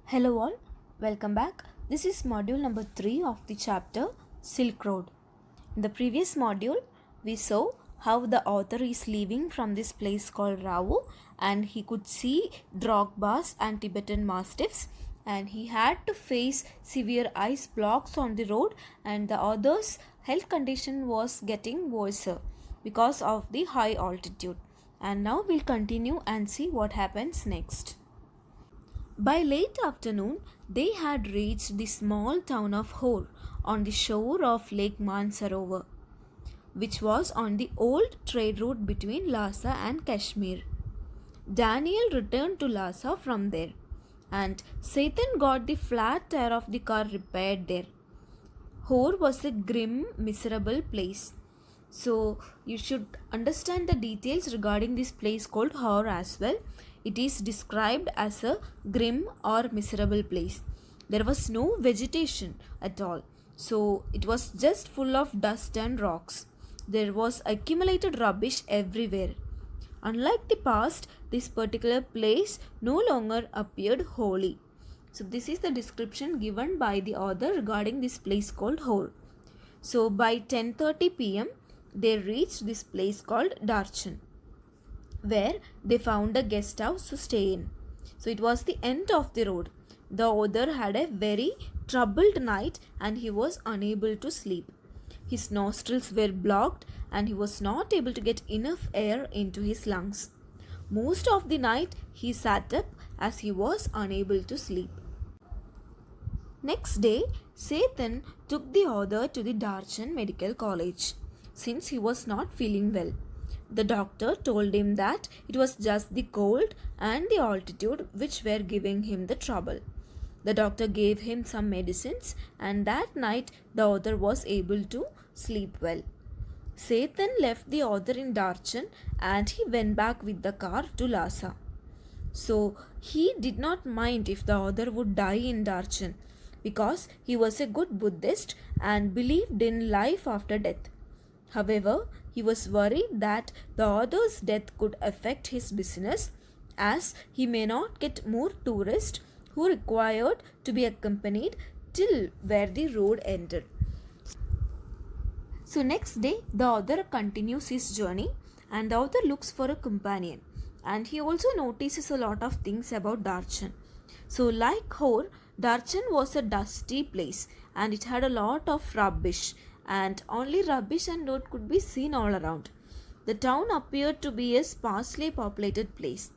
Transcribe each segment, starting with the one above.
Hello all, welcome back. This is module number 3 of the chapter Silk Road. In the previous module, we saw how the author is leaving from this place called Rao and he could see Drogbas and Tibetan Mastiffs, and he had to face severe ice blocks on the road, and the author's health condition was getting worse because of the high altitude. And now we'll continue and see what happens next. By late afternoon, they had reached the small town of Hor on the shore of Lake Mansarovar, which was on the old trade route between Lhasa and Kashmir. Daniel returned to Lhasa from there, and Satan got the flat tire of the car repaired there. Hor was a grim, miserable place. So you should understand the details regarding this place called Hor as well. It is described as a grim or miserable place. There was no vegetation at all. So it was just full of dust and rocks. There was accumulated rubbish everywhere. Unlike the past, this particular place no longer appeared holy. So this is the description given by the author regarding this place called Hor. So by 10:30 p.m. they reached this place called Darchan, where they found a guest house to stay in. So it was the end of the road. The author had a very troubled night and he was unable to sleep. His nostrils were blocked and he was not able to get enough air into his lungs. Most of the night he sat up as he was unable to sleep. Next day, Satan took the author to the Darchan Medical College since he was not feeling well. The doctor told him that it was just the cold and the altitude which were giving him the trouble. The doctor gave him some medicines, and that night the author was able to sleep well. Satan left the author in Darchan and he went back with the car to Lhasa. So he did not mind if the author would die in Darchan because he was a good Buddhist and believed in life after death. However, he was worried that the author's death could affect his business as he may not get more tourists who required to be accompanied till where the road ended. So next day, the author continues his journey and the author looks for a companion, and he also notices a lot of things about Darchan. So like Hor, Darchan was a dusty place and it had a lot of rubbish, and only rubbish and dirt could be seen all around. The town appeared to be a sparsely populated place.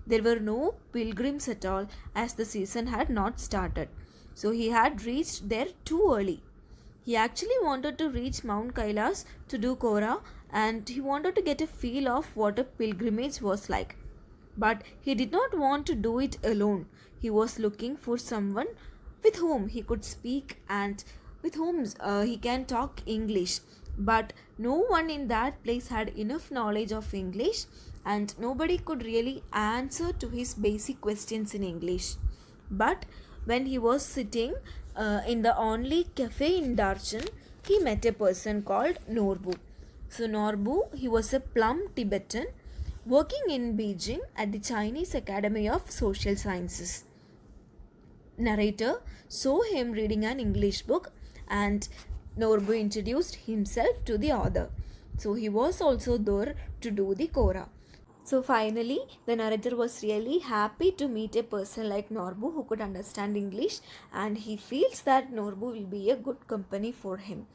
There were no pilgrims at all as the season had not started. So he had reached there too early. He actually wanted to reach Mount Kailas to do Kora, and he wanted to get a feel of what a pilgrimage was like. But he did not want to do it alone. He was looking for someone with whom he could speak and with whom he can talk English. But no one in that place had enough knowledge of English, and nobody could really answer to his basic questions in English. But when he was sitting in the only cafe in Darchan, he met a person called Norbu. So Norbu, he was a plump Tibetan working in Beijing at the Chinese Academy of Social Sciences. Narrator saw him reading an English book and Norbu introduced himself to the author. So he was also there to do the Kora. So finally, the narrator was really happy to meet a person like Norbu who could understand English, and he feels that Norbu will be a good company for him.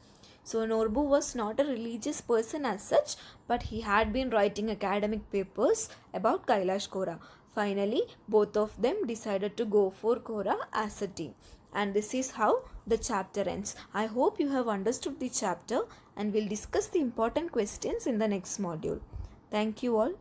So Norbu was not a religious person as such, but he had been writing academic papers about Kailash Kora. Finally, both of them decided to go for Kora as a team. And this is how the chapter ends. I hope you have understood the chapter, and we'll discuss the important questions in the next module. Thank you all.